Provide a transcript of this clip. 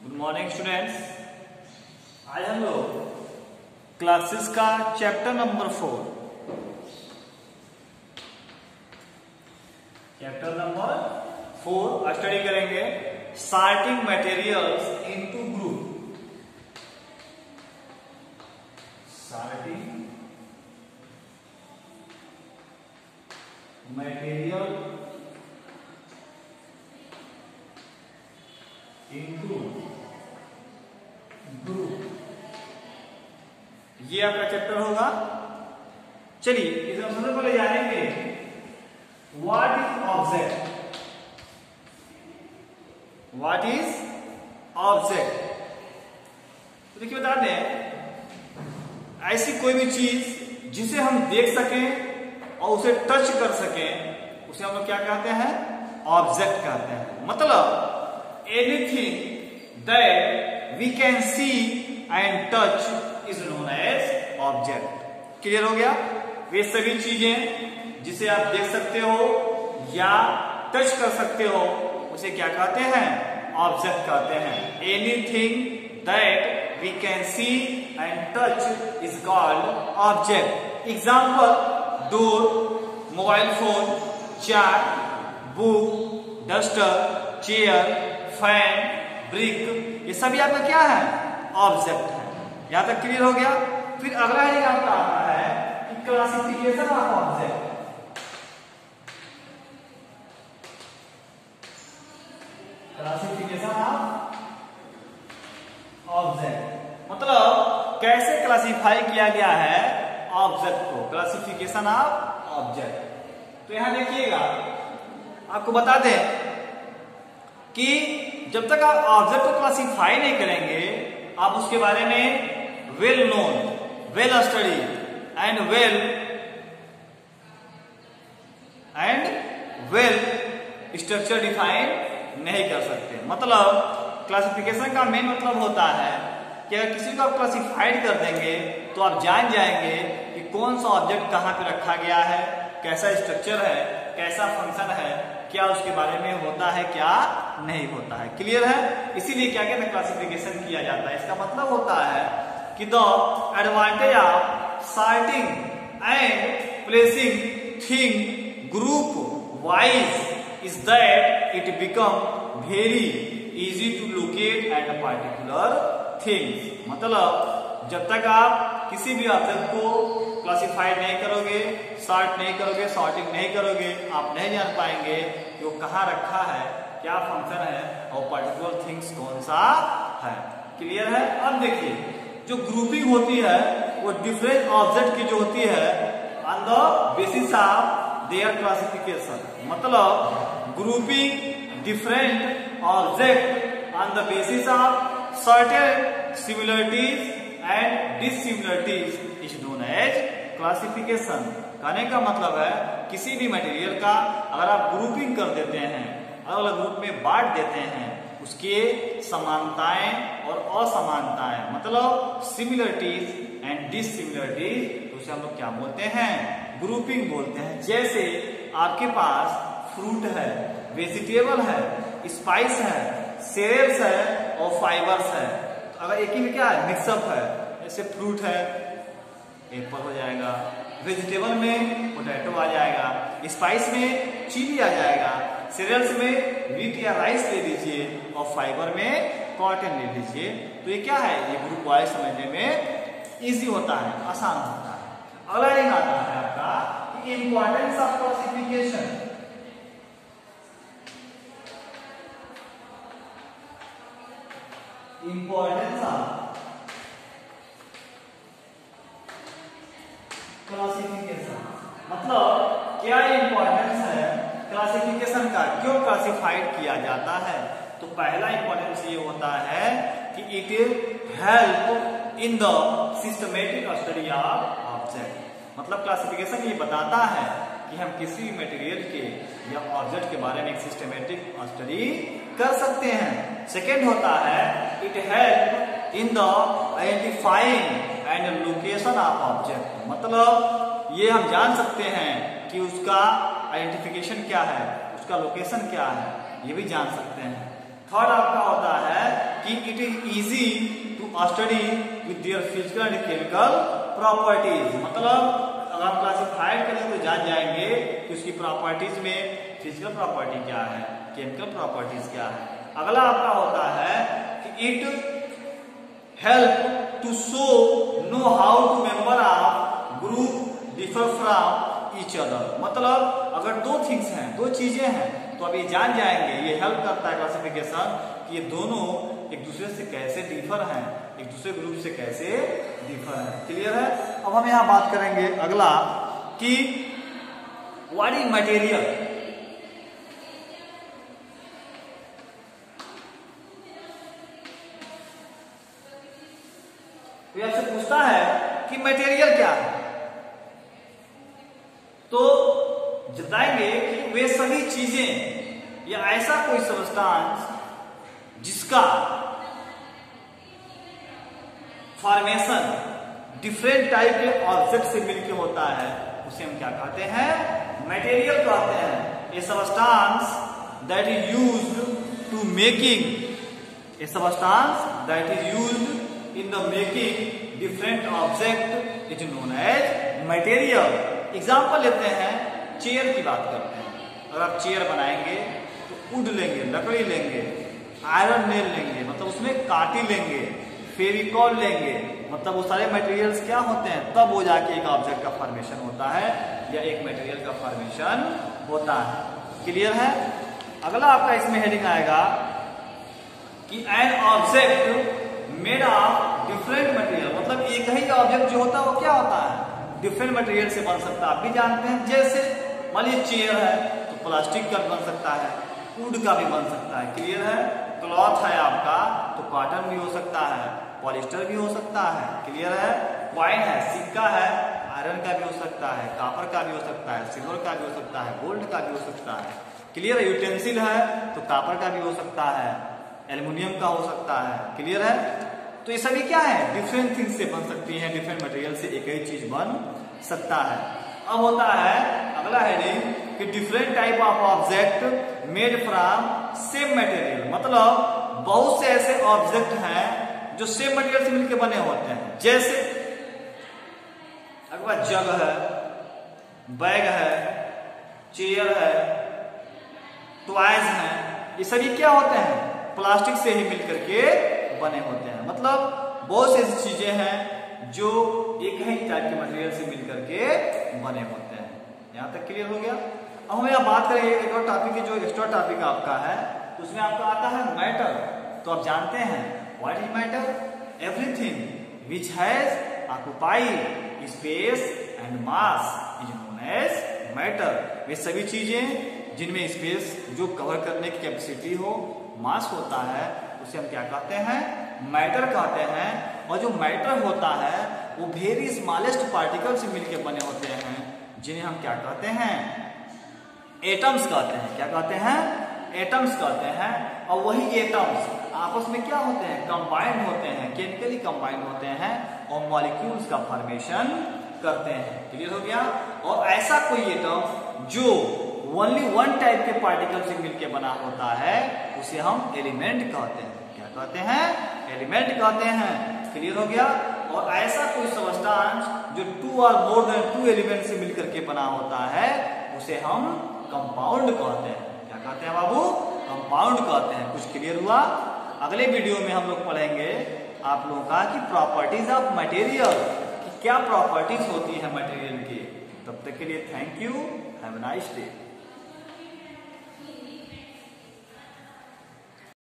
Good morning students. आज हम लोग क्लासेस का चैप्टर नंबर 4 स्टडी करेंगे। Sorting materials into group. Sorting material into group, ये आपका चैप्टर होगा। चलिए इसे हम सबसे पहले जानेंगे what is object. What is object, तो देखिए बता दें, ऐसी कोई भी चीज जिसे हम देख सकें और उसे टच कर सकें उसे हम लोग क्या कहते हैं? ऑब्जेक्ट कहते हैं। मतलब anything that we can see and touch is known as object। Clear हो गया? वे सभी चीजें जिसे आप देख सकते हो या टच कर सकते हो उसे क्या कहते हैं? ऑब्जेक्ट कहते हैं। Anything that we can see and touch is called object. Example: door, mobile phone, chart, book, duster, chair, fan, brick, ये सभी आपका क्या है? ऑब्जेक्ट है। यहां तक क्लियर हो गया? फिर अगला एक आपका आता है कि classification of object. Classification of object मतलब कैसे क्लासिफाई किया गया है ऑब्जेक्ट को। Classification of object. तो यहां देखिएगा, आपको बता दें कि जब तक आप ऑब्जेक्ट को क्लासिफाई नहीं करेंगे आप उसके बारे में well known, well study and well structure define नहीं कर सकते। मतलब क्लासिफिकेशन का मेन मतलब होता है कि अगर किसी को आप क्लासिफाइड कर देंगे तो आप जान जाएंगे कि कौन सा ऑब्जेक्ट कहां पे रखा गया है, कैसा स्ट्रक्चर है, कैसा फंक्शन है, क्या उसके बारे में होता है, क्या नहीं होता है। क्लियर है? इसीलिए क्या कहते हैं? क्लासिफिकेशन किया जाता है। इसका मतलब होता है कि the advantage of sorting and placing thing group wise is that it become very easy to locate at a particular things. मतलब जब तक आप किसी भी ऑब्जेक्ट को क्लासिफाई नहीं करोगे, सॉर्ट नहीं करोगे, सॉर्टिंग नहीं करोगे, आप नहीं जान पाएंगे कि वो कहाँ रखा है, क्या फंक्शन है और पर्टिकुलर थिंग्स कौन सा है। क्लियर है? अब देखिए, जो ग्रुपिंग होती है वो डिफरेंट ऑब्जेक्ट की जो होती है on the basis of their classification. मतलब grouping different object on the basis of certain similarities and dissimilarities is known as classification. कहने का मतलब है किसी भी मटेरियल का अगर आप ग्रुपिंग कर देते हैं, अलग अलग ग्रुप में बांट देते हैं, उसके समानताएं और असमानताएं मतलब सिमिलरिटीज एंड डिससिमिलरिटीज, तो उसे हम लोग क्या बोलते हैं? ग्रुपिंग बोलते हैं। जैसे आपके पास फ्रूट है, वेजिटेबल है, स्पाइस है, सेरेल्स है और फाइबर्स है। तो अगर एक ही में क्या है? मिक्सअप है। जैसे फ्रूट है, एप्पल हो जाएगा, वेजिटेबल में पोटैटो आ जाएगा, स्पाइस में चिली आ जाएगा, सीरियल्स में व्हीट या राइस ले लीजिए और फाइबर में कॉटन ले लीजिए। तो ये क्या है? ये ग्रुप वाइज समझने में इजी होता है, आसान होता है। अगला एक आता है आपका importance of classification. Importance of classification मतलब क्या इंपॉर्टेंस है क्लासिफिकेशन का, क्यों क्लासिफाइड किया जाता है? तो पहला इंपॉर्टेंस ये होता है कि it help in the systematic study of object. मतलब क्लासिफिकेशन ये बताता है कि हम किसी मटेरियल के या ऑब्जेक्ट के बारे में एक सिस्टमेटिक स्टडी कर सकते हैं। सेकेंड होता है it help in the identifying and location of object. मतलब ये हम जान सकते हैं कि उसका आइडेंटिफिकेशन क्या है, उसका लोकेशन क्या है, ये भी जान सकते हैं। थर्ड आपका होता है कि it is easy to study with their physical and chemical properties. मतलब अगर आप क्लासिफाइड करें तो जान जाएंगे कि उसकी प्रॉपर्टीज में फिजिकल प्रॉपर्टी क्या है, केमिकल प्रॉपर्टीज क्या है। अगला आपका होता है कि it help to show know how to member of group differ from each other. मतलब अगर दो थिंग्स हैं, दो चीजें हैं, तो अब ये जान जाएंगे, ये हेल्प करता है क्लासिफिकेशन कि ये दोनों एक दूसरे से कैसे डिफर हैं, एक दूसरे ग्रुप से कैसे डिफर है। क्लियर है। अब हम यहां बात करेंगे अगला कि व्हाट इज मटेरियल। तो आपसे पूछता है कि मटेरियल क्या है, तो बताएंगे कि वे सभी चीजें या ऐसा कोई सब्सटेंस जिसका फॉर्मेशन डिफरेंट टाइप के ऑब्जेक्ट से मिलकर होता है, उसे हम क्या कहते हैं, मटेरियल कहते हैं। A substance that is used to making, a substance that is used in the making different object is known as material. Example लेते हैं, चेयर की बात करते हैं। अगर आप चेयर बनाएंगे तो वुड लेंगे, लकड़ी लेंगे, आयरन नेल लेंगे, मतलब उसमें काटी लेंगे, फेविकॉल लेंगे, मतलब वो सारे मटेरियल्स क्या होते हैं, तब वो जाके एक ऑब्जेक्ट का फॉर्मेशन होता है या एक मटेरियल का फॉर्मेशन होता है। क्लियर है। अगला आपका इसमें हेडिंग आएगा कि an object made of different material. मतलब एक ही ऑब्जेक्ट जो होता है वो क्या होता है, डिफरेंट मटेरियल से बन सकता है। आप भी जानते हैं, जैसे मान लीजिए चेयर है तो प्लास्टिक का बन सकता है, वुड का भी बन सकता है। क्लियर है। क्लॉथ है आपका तो कॉटन भी हो सकता है, पॉलिस्टर भी हो सकता है। क्लियर है। कॉइन है, सिक्का है, आयरन का भी हो सकता है, कॉपर का भी हो सकता है, सिल्वर का भी हो सकता है, गोल्ड का भी हो सकता है। क्लियर है। यूटेंसिल है तो कॉपर का भी हो सकता है, एल्युमिनियम का हो सकता है। क्लियर है। तो ये सभी क्या है, डिफरेंट थिंग्स से बन सकती है, डिफरेंट मटेरियल से एक ही चीज बन सकता है। अब होता है अगला हेडिंग कि different type of object made from same material. मतलब बहुत से ऐसे ऑब्जेक्ट हैं जो सेम मटेरियल से मिलकर बने होते हैं। जैसे अगर जग है, बैग है, चेयर है, टॉयज है, ये सभी क्या होते हैं, प्लास्टिक से ही मिलकर के बने होते हैं। मतलब बहुत सी ऐसी चीजें हैं जो एक ही टाइप के मटेरियल से मिलकर के बने होते हैं। यहां तक क्लियर हो गया। अब हम यहाँ बात करेंगे एक और टॉपिक की, जो एक्स्ट्रा टॉपिक आपका है, उसमें आपका आता है मैटर। तो आप जानते हैं what is matter, everything which has occupied space and mass is known as matter. वे सभी चीजें जिनमें स्पेस जो कवर करने की कैपेसिटी हो, मास होता है, उसे हम क्या कहते हैं, मैटर कहते हैं। और जो मैटर होता है वो वेरी स्मॉलेस्ट पार्टिकल से मिलकर बने होते हैं, जिन्हें हम क्या कहते हैं, एटम्स कहते हैं। क्या कहते हैं, एटम्स कहते हैं। और वही एटम्स आपस में क्या होते हैं, कंबाइंड होते हैं, केमिकली कंबाइंड होते हैं और मॉलिक्यूल्स का फॉर्मेशन करते हैं। क्लियर हो गया। और ऐसा कोई एटम जो ओनली वन टाइप के पार्टिकल से मिलकर बना होता है, उसे हम एलिमेंट कहते हैं। क्या कहते हैं, एलिमेंट कहते हैं। क्लियर हो गया। और ऐसा कोई सब्सटेंस जो 2 और मोर देन 2 एलिमेंट से मिलकर के बना होता है, उसे हम कंपाउंड कहते हैं। क्या कहते हैं बाबू, कंपाउंड कहते हैं। कुछ क्लियर हुआ। अगले वीडियो में हम लोग पढ़ेंगे आप लोगों का कि प्रॉपर्टीज ऑफ मटेरियल, कि क्या प्रॉपर्टीज होती है मटेरियल की। तब तक के लिए thank you, have a nice day.